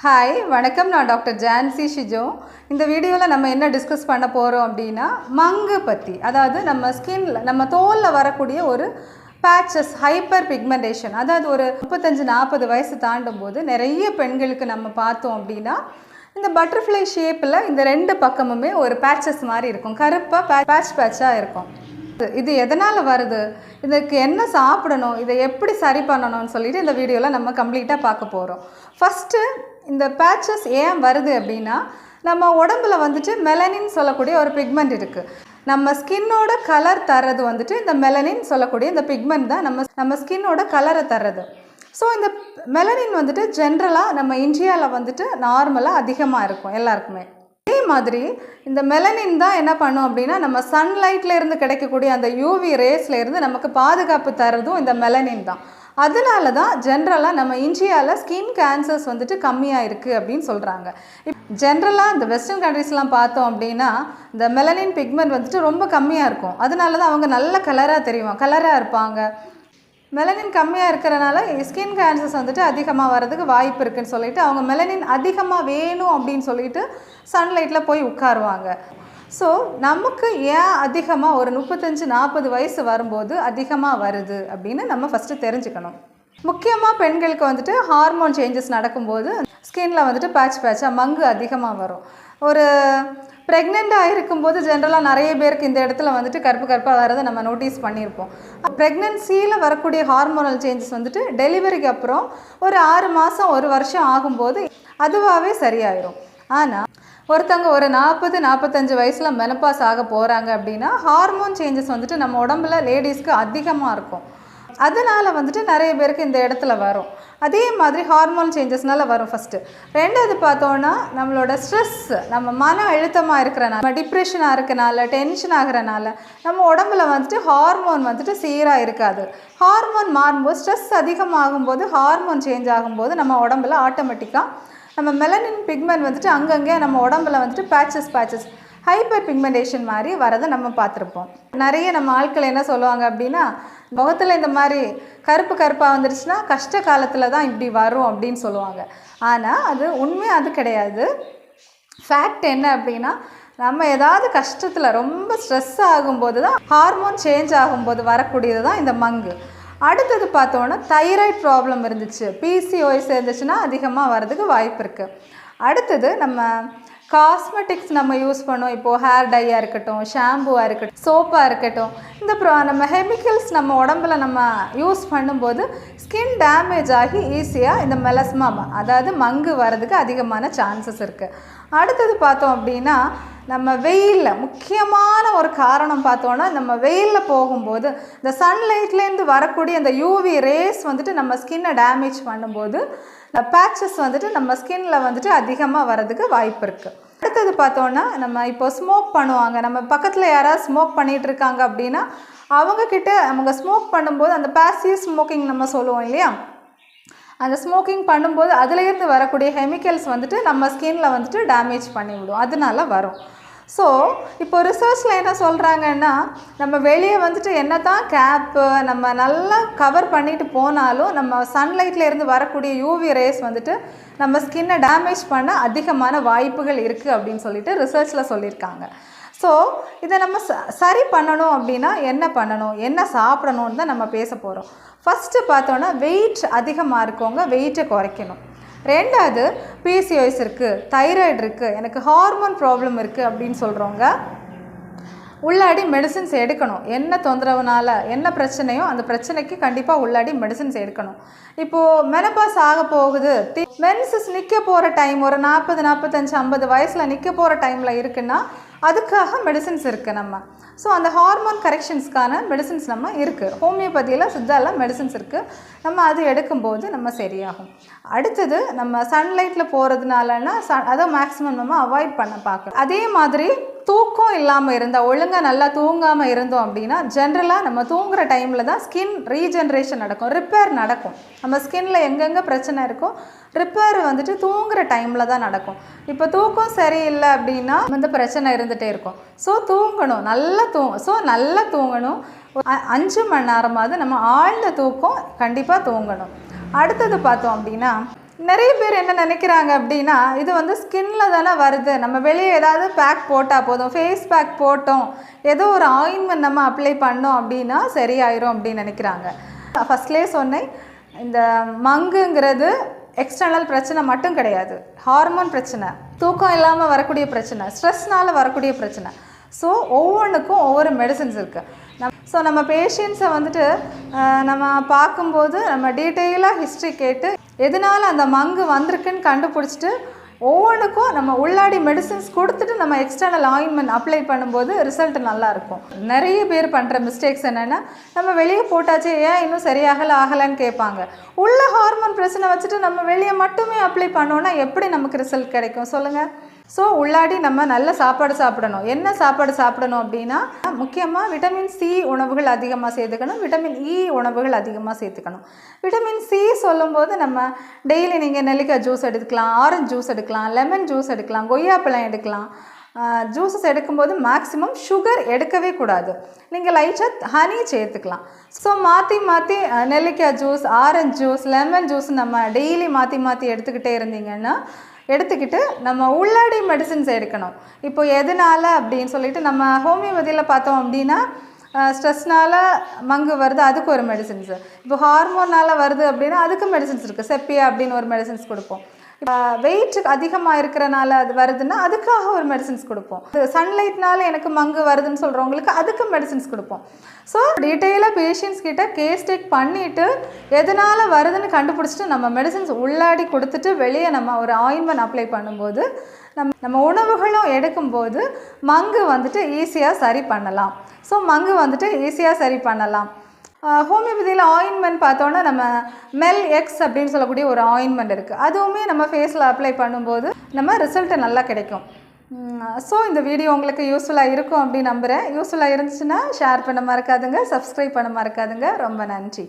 Hi வணக்கம். நான் doctor Jhansi Shijo. இந்த வீடியோவில் நம்ம என்ன டிஸ்கஸ் பண்ண போகிறோம் அப்படின்னா மங்கு பற்றி, அதாவது நம்ம ஸ்கின்ல நம்ம தோலில் வரக்கூடிய ஒரு பேச்சஸ் ஹைப்பர் பிக்மெண்டேஷன். அதாவது ஒரு 35-40 வயசு தாண்டும் போது நிறைய பெண்களுக்கு நம்ம பார்த்தோம் அப்படின்னா இந்த பட்டர்ஃப்ளை ஷேப்பில் இந்த ரெண்டு பக்கமுமே ஒரு பேச்சஸ் மாதிரி இருக்கும், கருப்பாக பேட்சாக இருக்கும். இது எதனால் வருது, இதுக்கு என்ன சாப்பிடணும், இதை எப்படி சரி பண்ணணும்னு சொல்லிட்டு இந்த வீடியோவில் நம்ம கம்ப்ளீட்டாக பார்க்க போகிறோம். ஃபஸ்ட்டு இந்த பேச்சஸ் ஏன் வருது அப்படின்னா, நம்ம உடம்புல வந்துட்டு மெலனின் சொல்லக்கூடிய ஒரு பிக்மெண்ட் இருக்குது. நம்ம ஸ்கின்னோட கலர் தர்றது வந்துட்டு இந்த மெலனின் சொல்லக்கூடிய இந்த பிக்மெண்ட் தான் நம்ம ஸ்கின்னோட கலரை தர்றது. ஸோ இந்த மெலனின் வந்துட்டு ஜென்ரலாக நம்ம இந்தியாவில் வந்துட்டு நார்மலாக அதிகமாக இருக்கும் எல்லாருக்குமே. அதே மாதிரி இந்த மெலனின் தான் என்ன பண்ணும் அப்படின்னா, நம்ம சன்லைட்டில் இருந்து கிடைக்கக்கூடிய அந்த யூவி ரேஸில் இருந்து நமக்கு பாதுகாப்பு தர்றதும் இந்த மெலனின் தான். அதனால தான் ஜென்ரலாக நம்ம இந்தியாவில் ஸ்கின் கேன்சர்ஸ் வந்துட்டு கம்மியாக இருக்குது அப்படின்னு சொல்கிறாங்க. ஜென்ரலாக இந்த வெஸ்டர்ன் கண்ட்ரீஸ்லாம் பார்த்தோம் அப்படின்னா இந்த மெலனின் பிக்மெண்ட் வந்துட்டு ரொம்ப கம்மியாக இருக்கும். அதனால தான் அவங்க நல்ல கலராக இருப்பாங்க. மெலனின் கம்மியாக இருக்கிறனால ஸ்கின் கேன்சர்ஸ் வந்துட்டு அதிகமாக வர்றதுக்கு வாய்ப்பு இருக்குதுன்னு சொல்லிட்டு அவங்க மெலனின் அதிகமாக வேணும் அப்படின்னு சொல்லிட்டு சன்லைட்டில் போய் உட்காருவாங்க. ஸோ நமக்கு ஏன் அதிகமாக ஒரு 35-40 வயசு வரும்போது அதிகமாக வருது அப்படின்னு நம்ம ஃபஸ்ட்டு தெரிஞ்சுக்கணும். முக்கியமாக பெண்களுக்கு வந்துட்டு ஹார்மோன் சேஞ்சஸ் நடக்கும்போது ஸ்கின்னில் வந்துட்டு பேட்சாக மங்கு அதிகமாக வரும். ஒரு ப்ரெக்னெண்ட்டாக இருக்கும்போது ஜென்ரலாக நிறைய பேருக்கு இந்த இடத்துல வந்துட்டு கருப்பாக வரதை நம்ம நோட்டீஸ் பண்ணியிருப்போம். ப்ரெக்னென்சியில் வரக்கூடிய ஹார்மோனல் சேஞ்சஸ் வந்துட்டு டெலிவரிக்கு அப்புறம் ஒரு 6 மாதம் 1 வருஷம் ஆகும்போது அதுவாகவே சரியாயிடும். ஆனால் ஒருத்தவங்க ஒரு 40-45 வயசில் மெனப்பாஸ் ஆக போகிறாங்க அப்படின்னா ஹார்மோன் சேஞ்சஸ் வந்துட்டு நம்ம உடம்புல லேடிஸ்க்கு அதிகமாக இருக்கும். அதனால் வந்துட்டு நிறைய பேருக்கு இந்த இடத்துல வரும். அதே மாதிரி ஹார்மோன் சேஞ்சஸ்னால வரும் ஃபஸ்ட்டு. ரெண்டாவது பார்த்தோன்னா நம்மளோட ஸ்ட்ரெஸ், நம்ம மன அழுத்தமாக இருக்கிறனால, நம்ம டிப்ரெஷனாக இருக்கனால, டென்ஷன் ஆகிறனால நம்ம உடம்புல வந்துட்டு ஹார்மோன் வந்துட்டு சீராக இருக்காது. ஹார்மோன் மாறும்போது ஸ்ட்ரெஸ் அதிகமாகும்போது ஹார்மோன் சேஞ்ச் ஆகும்போது நம்ம உடம்புல ஆட்டோமேட்டிக்காக நம்ம மெலனின் பிக்மெண்ட் வந்துட்டு அங்கங்கே நம்ம உடம்புல வந்துட்டு பேச்சஸ் ஹைப்பர் பிக்மெண்டேஷன் மாதிரி வரதை நம்ம பார்த்துருப்போம். நிறைய நம்ம ஆட்கள் என்ன சொல்லுவாங்க அப்படின்னா, முகத்தில் இந்த மாதிரி கருப்பாக வந்துருச்சுன்னா கஷ்ட காலத்தில் தான் இப்படி வரும் அப்படின்னு சொல்லுவாங்க. ஆனால் அது கிடையாது. ஃபேக்ட் என்ன அப்படின்னா, நம்ம ஏதாவது கஷ்டத்தில் ரொம்ப ஸ்ட்ரெஸ் ஆகும்போது தான் ஹார்மோன் சேஞ்ச் ஆகும்போது வரக்கூடியது தான் இந்த மங்கு. அடுத்தது பார்த்தோன்னா தைராய்டு ப்ராப்ளம் இருந்துச்சு, PCOS இருந்துச்சுன்னா அதிகமாக வர்றதுக்கு வாய்ப்பு இருக்குது. அடுத்தது நம்ம காஸ்மெட்டிக்ஸ் நம்ம யூஸ் பண்ணோம், இப்போது ஹேர் டையாக இருக்கட்டும், ஷாம்புவாக இருக்கட்டும், சோப்பாக இருக்கட்டும், இந்த நம்ம கெமிக்கல்ஸ் நம்ம உடம்புல நம்ம யூஸ் பண்ணும்போது ஸ்கின் டேமேஜ் ஆகி ஈஸியாக இந்த மெலஸ்மா அதாவது மங்கு வர்றதுக்கு அதிகமான சான்சஸ் இருக்குது. அடுத்தது பார்த்தோம் அப்படின்னா நம்ம வெயிலில் முக்கியமான ஒரு காரணம் பார்த்தோன்னா, நம்ம வெயிலில் போகும்போது இந்த சன்லைட்லேருந்து வரக்கூடிய அந்த யூவி ரேஸ் வந்துட்டு நம்ம ஸ்கின்னை டேமேஜ் பண்ணும்போது இந்த பேச்சஸ் வந்துட்டு நம்ம ஸ்கின்னில் வந்துட்டு அதிகமாக வர்றதுக்கு வாய்ப்பு இருக்குது. அடுத்தது பார்த்தோன்னா நம்ம இப்போ ஸ்மோக் பண்ணுவாங்க, நம்ம பக்கத்தில் யாராவது ஸ்மோக் பண்ணிகிட்டு இருக்காங்க அப்படின்னா அவங்கக்கிட்ட அவங்க ஸ்மோக் பண்ணும்போது அந்த பேசிவ் ஸ்மோக்கிங் நம்ம சொல்லுவோம் இல்லையா, அந்த ஸ்மோக்கிங் பண்ணும்போது அதுலேருந்து வரக்கூடிய கெமிக்கல்ஸ் வந்துட்டு நம்ம ஸ்கின்னில் வந்துட்டு டேமேஜ் பண்ணிவிடும், அதனால வரும். ஸோ இப்போ ரிசர்ச்சில் என்ன சொல்கிறாங்கன்னா, நம்ம வெளியே வந்துட்டு என்ன தான் கேப்பு நம்ம நல்லா கவர் பண்ணிட்டு போனாலும் நம்ம சன்லைட்டில் இருந்து வரக்கூடிய யூவி ரேஸ் வந்துட்டு நம்ம ஸ்கின்னை டேமேஜ் பண்ண அதிகமான வாய்ப்புகள் இருக்குது அப்படின்னு சொல்லிட்டு ரிசர்ச்சில் சொல்லியிருக்காங்க. ஸோ இதை நம்ம சரி பண்ணணும் அப்படின்னா என்ன பண்ணணும், என்ன சாப்பிடணுன்னு தான் நம்ம பேச போகிறோம். ஃபஸ்ட்டு பார்த்தோன்னா வெயிட் அதிகமாக இருக்கவங்க வெயிட்டை குறைக்கணும். ரெண்டாவது PCOS இருக்குது, தைராய்டு இருக்குது, எனக்கு ஹார்மோன் ப்ராப்ளம் இருக்குது அப்படின்னு சொல்கிறவங்க உள்ளாடி மெடிசின்ஸ் எடுக்கணும். என்ன தொந்தரவுனால என்ன பிரச்சனையோ அந்த பிரச்சனைக்கு கண்டிப்பாக உள்ளாடி மெடிசின்ஸ் எடுக்கணும். இப்போது மெனப்பாஸ் ஆக போகுது, மென்சஸ் நிற்க போகிற டைம் ஒரு 40-45-50 வயசில் நிற்க போகிற டைமில் இருக்குன்னா அதுக்காக மெடிசின்ஸ் இருக்குது நம்ம. ஸோ அந்த ஹார்மோன் கரெக்ஷன்ஸ்க்கான மெடிசின்ஸ் நம்ம இருக்குது, ஹோமியோபதியில் சித்தாவில் மெடிசின்ஸ் இருக்குது, நம்ம அது எடுக்கும்போது நம்ம சரியாகும். அடுத்தது நம்ம சன்லைட்டில் போகிறதுனாலன்னா அதை மேக்ஸிமம் நம்ம அவாய்ட் பண்ண பார்க்கணும். அதே மாதிரி தூக்கம் இல்லாமல் இருந்தால், ஒழுங்காக நல்லா தூங்காமல் இருந்தோம் அப்படின்னா ஜென்ரலாக நம்ம தூங்குகிற டைமில் தான் ஸ்கின் ரீஜென்ரேஷன் நடக்கும், ரிப்பேர் நடக்கும். நம்ம ஸ்கின்னில் எங்கெங்கே பிரச்சனை இருக்கோ ரிப்பேர் வந்துட்டு தூங்குகிற டைமில் தான் நடக்கும். இப்போ தூக்கம் சரியில்லை அப்படின்னா வந்து பிரச்சனை இருந்துகிட்டே இருக்கும். ஸோ தூங்கணும், நல்லா தூங்கணும். 5 மணி நேரமாவது நம்ம ஆழ்ந்த தூக்கம் கண்டிப்பாக தூங்கணும். அடுத்தது பார்த்தோம் அப்படின்னா நிறைய பேர் என்ன நினைக்கிறாங்க அப்படின்னா, இது வந்து ஸ்கின்ல தானே வருது, நம்ம வெளியே ஏதாவது பேக் போட்டால் போதும், ஃபேஸ் பேக் போட்டோம், ஏதோ ஒரு ஆயின்மெண்ட் நம்ம அப்ளை பண்ணோம் அப்படின்னா சரியாயிரும் அப்படின்னு நினைக்கிறாங்க. ஃபஸ்ட்லேயே சொன்னேன், இந்த மங்குங்கிறது எக்ஸ்டர்னல் பிரச்சனை மட்டும் கிடையாது, ஹார்மோன் பிரச்சனை, தூக்கம் இல்லாமல் வரக்கூடிய பிரச்சனை, ஸ்ட்ரெஸ்னால் வரக்கூடிய பிரச்சனை. ஸோ ஒவ்வொன்றுக்கும் ஒவ்வொரு மெடிசன்ஸ் இருக்குது. ஸோ நம்ம பேஷண்ட்ஸை வந்துட்டு நம்ம பார்க்கும்போது நம்ம டீட்டெயிலாக ஹிஸ்ட்ரி கேட்டு எதனால் அந்த மங்கு வந்திருக்குன்னு கண்டுபிடிச்சிட்டு ஒவ்வொன்றுக்கும் நம்ம உள்ளாடி மெடிசின்ஸ் கொடுத்துட்டு நம்ம எக்ஸ்டர்னல் ஆயின்மெண்ட் அப்ளை பண்ணும்போது ரிசல்ட் நல்லாயிருக்கும். நிறைய பேர் பண்ணுற மிஸ்டேக்ஸ் என்னென்னா, நம்ம வெளியே போட்டாச்சு ஏன் இன்னும் ஆகலைன்னு கேட்பாங்க. உள்ள ஹார்மோன் பிரச்சனை வச்சுட்டு நம்ம வெளியே மட்டுமே அப்ளை பண்ணோன்னா எப்படி நமக்கு ரிசல்ட் கிடைக்கும் சொல்லுங்கள்? ஸோ உள்ளாடி நம்ம நல்ல சாப்பாடு சாப்பிடணும். என்ன சாப்பாடு சாப்பிடணும் அப்படின்னா, முக்கியமாக விட்டமின் சி உணவுகள் அதிகமாக சேர்த்துக்கணும், விட்டமின் இ உணவுகள் அதிகமாக சேர்த்துக்கணும். விட்டமின் சி சொல்லும்போது நம்ம டெய்லி நீங்கள் நெல்லிக்காய் ஜூஸ் எடுக்கலாம், ஆரஞ்சு ஜூஸ் எடுக்கலாம், லெமன் ஜூஸ் எடுக்கலாம், கொய்யாப்பழம் எடுக்கலாம். ஜூஸஸ் எடுக்கும்போது மேக்ஸிமம் சுகர் எடுக்கவே கூடாது. நீங்கள் லைட்டாக ஹனி சேர்த்துக்கலாம். ஸோ மாற்றி மாற்றி நெல்லிக்காய் juice, orange juice, lemon juice நம்ம டெய்லி மாற்றி எடுத்துக்கிட்டே இருந்தீங்கன்னா எடுத்துக்கிட்டு நம்ம உள்ளாடி மெடிசின்ஸ் எடுக்கணும். இப்போ எதனால் அப்படின்னு சொல்லிட்டு நம்ம ஹோமியோபதியில் பார்த்தோம் அப்படின்னா, ஸ்ட்ரெஸ்னால் மங்கு வருது, அதுக்கு ஒரு மெடிசின்ஸு. இப்போ ஹார்மோனால் வருது அப்படின்னா அதுக்கு மெடிசின்ஸ் இருக்குது. செப்பியா அப்படின்னு ஒரு மெடிசின்ஸ் கொடுப்போம். வெயிட் அதிகமாக இருக்கிறனால அது வருதுன்னா அதுக்காக ஒரு மெடிசின்ஸ் கொடுப்போம். சன்லைட்னால எனக்கு மங்கு வருதுன்னு சொல்கிறவங்களுக்கு அதுக்கு மெடிசின்ஸ் கொடுப்போம். ஸோ டீட்டெயிலாக பேஷண்ட்ஸ் கிட்ட கேஸ் டேக் பண்ணிவிட்டு எதனால் வருதுன்னு கண்டுபிடிச்சிட்டு நம்ம மெடிசின்ஸ் உள்ளாடி கொடுத்துட்டு வெளியே நம்ம ஒரு ஆயின்மெண்ட் அப்ளை பண்ணும்போது நம்ம உணவுகளும் எடுக்கும்போது மங்கு வந்துட்டு ஈஸியாக சரி பண்ணலாம். ஸோ மங்கு வந்துட்டு ஈஸியாக சரி பண்ணலாம். ஹோமியோபதியில் ஆயின்மெண்ட் பார்த்தோன்னா நம்ம மெல் எக்ஸ் அப்படின்னு சொல்லக்கூடிய ஒரு ஆயின்மெண்ட் இருக்குது. அதுவுமே நம்ம ஃபேஸில் அப்ளை பண்ணும்போது நம்ம ரிசல்ட்டு நல்லா கிடைக்கும். ஸோ இந்த வீடியோ உங்களுக்கு யூஸ்ஃபுல்லாக இருக்கும் அப்படின்னு நம்புகிறேன். யூஸ்ஃபுல்லாக இருந்துச்சுன்னா ஷேர் பண்ண மறக்காதுங்க, சப்ஸ்கிரைப் பண்ண மறக்காதுங்க. ரொம்ப நன்றி.